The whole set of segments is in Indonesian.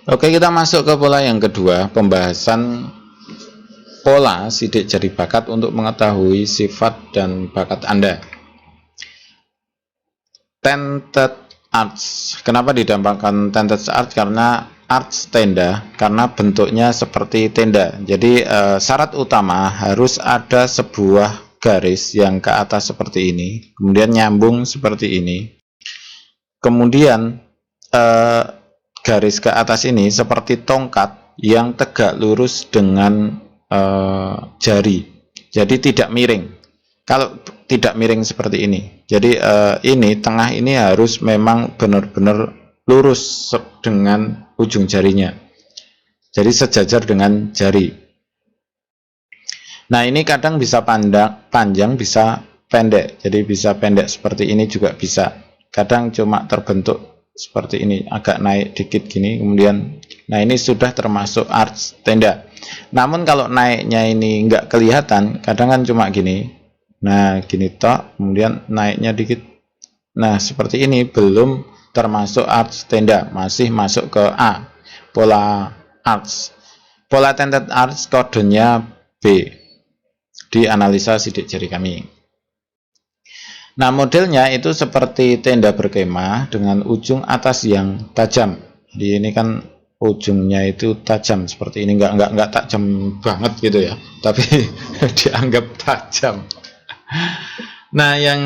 Oke, kita masuk ke pola yang kedua, pembahasan pola sidik jari bakat untuk mengetahui sifat dan bakat Anda. Tented arts. Kenapa didambakan tented arts? Karena arts tenda, karena bentuknya seperti tenda. Jadi syarat utama harus ada sebuah garis yang ke atas seperti ini, kemudian nyambung seperti ini. Kemudian garis ke atas ini seperti tongkat yang tegak lurus dengan jari, jadi tidak miring. Kalau tidak miring seperti ini, jadi ini tengah ini harus memang benar-benar lurus dengan ujung jarinya, jadi sejajar dengan jari. Nah, ini kadang bisa panjang, bisa pendek, jadi bisa pendek seperti ini juga bisa. Kadang cuma terbentuk seperti ini, agak naik dikit gini, kemudian nah ini sudah termasuk arts tenda. Namun kalau naiknya ini nggak kelihatan, kadang kan cuma gini, nah gini tok, kemudian naiknya dikit, nah seperti ini belum termasuk arts tenda, masih masuk ke A, pola arts. Pola tented arts kodenya B di analisa sidik jari kami. Nah, modelnya itu seperti tenda berkemah dengan ujung atas yang tajam. Jadi ini kan ujungnya itu tajam seperti ini, nggak tajam banget gitu ya, tapi dianggap tajam. Nah, yang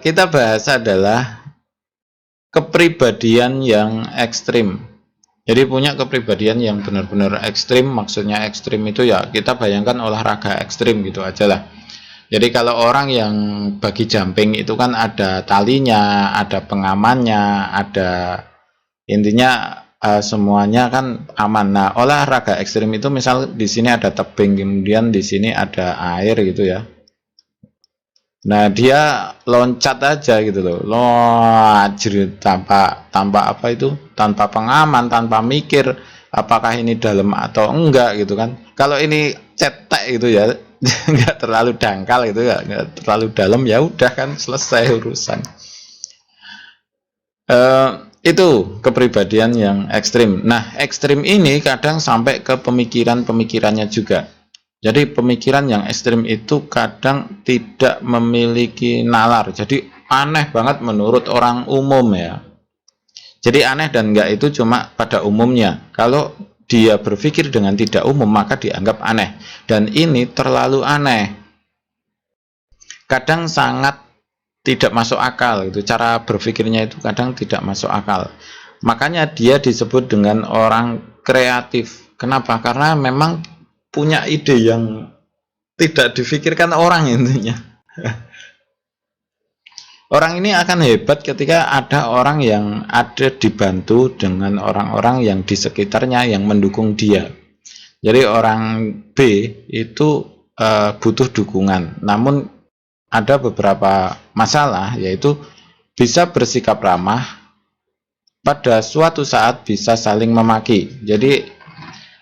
kita bahas adalah kepribadian yang ekstrim. Jadi punya kepribadian yang benar-benar ekstrim, maksudnya ekstrim itu ya kita bayangkan olahraga ekstrim gitu aja lah. Jadi kalau orang yang bagi jumping itu kan ada talinya, ada pengamannya, ada intinya semuanya kan aman. Nah, olahraga ekstrim itu misal di sini ada tebing, kemudian di sini ada air gitu ya. Nah, dia loncat aja gitu loh, loncat tanpa apa itu, tanpa pengaman, tanpa mikir apakah ini dalam atau enggak gitu kan. Kalau ini cetek gitu ya, nggak terlalu dangkal gitu ya, nggak terlalu dalam, ya udah kan selesai urusan. Itu kepribadian yang ekstrim. Nah, ekstrim ini kadang sampai ke pemikirannya juga. Jadi pemikiran yang ekstrim itu kadang tidak memiliki nalar. Jadi aneh banget menurut orang umum ya. Jadi aneh dan enggak itu cuma pada umumnya. Kalau dia berpikir dengan tidak umum maka dianggap aneh. Dan ini terlalu aneh. Kadang sangat tidak masuk akal itu, cara berpikirnya itu kadang tidak masuk akal. Makanya dia disebut dengan orang kreatif. Kenapa? Karena memang punya ide yang tidak difikirkan orang intinya. Orang ini akan hebat ketika ada orang yang ada dibantu dengan orang-orang yang di sekitarnya yang mendukung dia. Jadi orang B itu butuh dukungan, namun ada beberapa masalah, yaitu bisa bersikap ramah, pada suatu saat bisa saling memaki. Jadi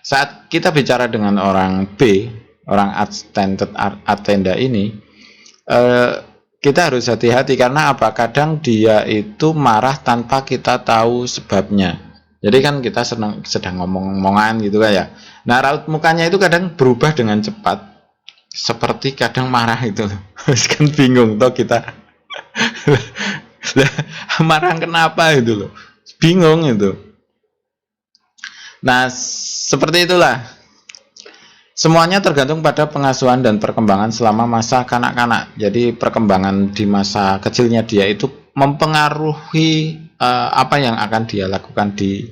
saat kita bicara dengan orang B, orang attenda ini, kita harus hati-hati karena apa? Kadang dia itu marah tanpa kita tahu sebabnya. Jadi kan kita sedang ngomong-ngomongan gitu kan ya. Nah, raut mukanya itu kadang berubah dengan cepat, seperti kadang marah itu. Kan bingung toh kita. Marah kenapa itu loh? Bingung itu. Nah, seperti itulah. Semuanya tergantung pada pengasuhan dan perkembangan selama masa kanak-kanak. Jadi perkembangan di masa kecilnya dia itu mempengaruhi apa yang akan dia lakukan di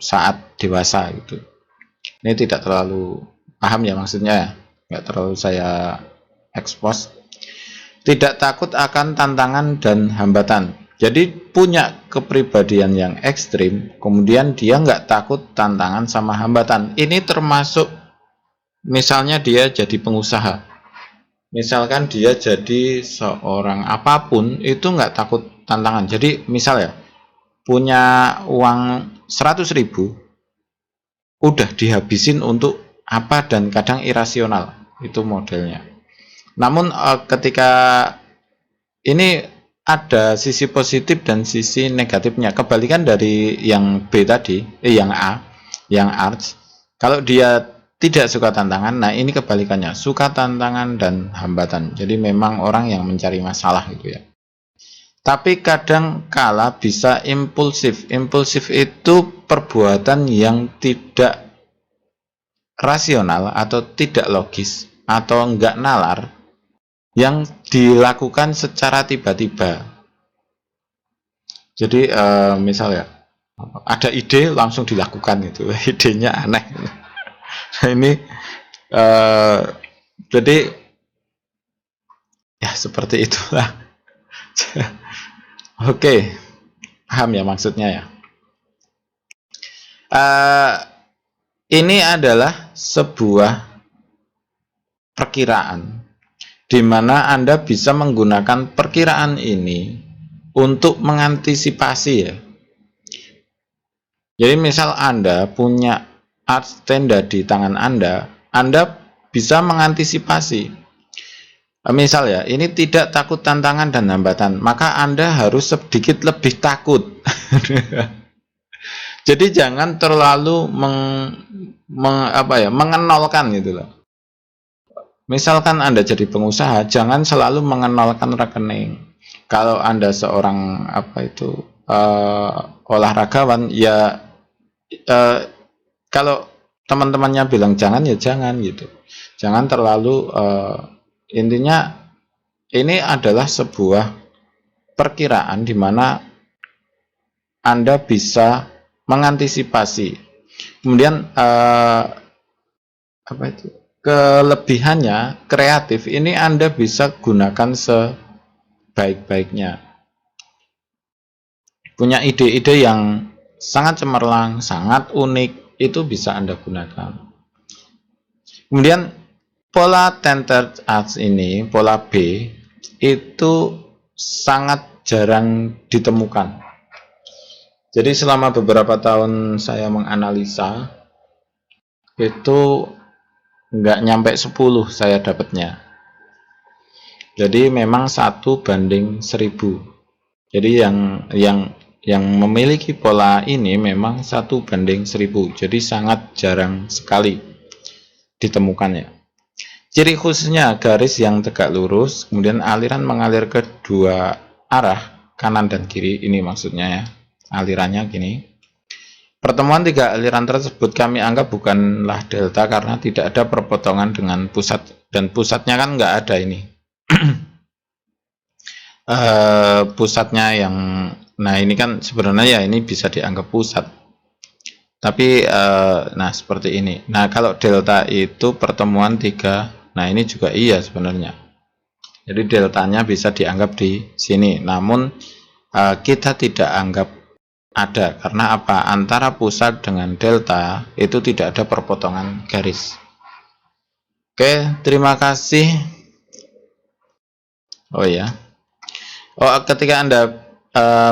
saat dewasa gitu. Ini tidak terlalu paham ya maksudnya, nggak terlalu saya expose. Tidak takut akan tantangan dan hambatan. Jadi punya kepribadian yang ekstrim, kemudian dia nggak takut tantangan sama hambatan. Ini termasuk misalnya dia jadi pengusaha, misalkan dia jadi seorang apapun, itu nggak takut tantangan. Jadi misal ya, punya uang 100.000, udah dihabisin untuk apa, dan kadang irasional, itu modelnya. Namun ketika ini ada sisi positif dan sisi negatifnya. Kebalikan dari yang B tadi, yang A, yang arts. Kalau dia tidak suka tantangan, nah ini kebalikannya, suka tantangan dan hambatan. Jadi memang orang yang mencari masalah gitu ya. Tapi kadang kala bisa impulsif. Impulsif itu perbuatan yang tidak rasional atau tidak logis atau enggak nalar yang dilakukan secara tiba-tiba. Jadi misal ya, ada ide langsung dilakukan gitu, idenya aneh. Nah, ini jadi ya seperti itulah. Oke, paham ya maksudnya ya. Ini adalah sebuah perkiraan di mana Anda bisa menggunakan perkiraan ini untuk mengantisipasi ya. Jadi misal Anda punya art tenda di tangan Anda bisa mengantisipasi. Misal ya, ini tidak takut tantangan dan hambatan, maka Anda harus sedikit lebih takut. Jadi jangan terlalu mengenolkan gitu loh. Misalkan Anda jadi pengusaha, jangan selalu mengenolkan rekening. Kalau Anda seorang olahragawan, ya kalau teman-temannya bilang jangan, ya jangan gitu. Jangan terlalu intinya ini adalah sebuah perkiraan di mana Anda bisa mengantisipasi. Kemudian kelebihannya kreatif ini Anda bisa gunakan sebaik-baiknya. Punya ide-ide yang sangat cemerlang, sangat unik, itu bisa Anda gunakan. Kemudian pola Tentered Arts ini, pola B, itu sangat jarang ditemukan. Jadi selama beberapa tahun saya menganalisa, itu nggak nyampe 10 saya dapatnya. Jadi memang 1:1000. Jadi yang memiliki pola ini memang 1:1000. Jadi sangat jarang sekali ditemukannya. Ciri khususnya garis yang tegak lurus, kemudian aliran mengalir ke dua arah, kanan dan kiri. Ini maksudnya ya, alirannya gini. Pertemuan tiga aliran tersebut kami anggap bukanlah delta karena tidak ada perpotongan dengan pusat, dan pusatnya kan nggak ada ini. Pusatnya yang, nah ini kan sebenarnya ya ini bisa dianggap pusat. Tapi nah seperti ini. Nah kalau delta itu pertemuan tiga, nah ini juga iya sebenarnya. Jadi deltanya bisa dianggap di sini. Namun kita tidak anggap ada, karena apa? Antara pusat dengan delta itu tidak ada perpotongan garis. Oke, terima kasih. Oh ya. Ketika Anda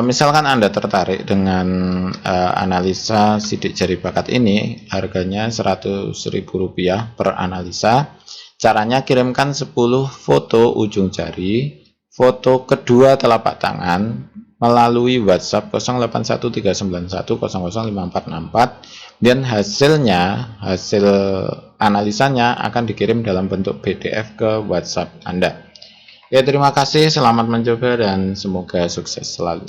misalkan Anda tertarik dengan analisa sidik jari bakat ini, harganya Rp100.000 per analisa. Caranya kirimkan 10 foto ujung jari, foto kedua telapak tangan melalui WhatsApp 081391005464, dan hasil analisanya akan dikirim dalam bentuk PDF ke WhatsApp Anda. Ya, terima kasih, selamat mencoba dan semoga sukses selalu.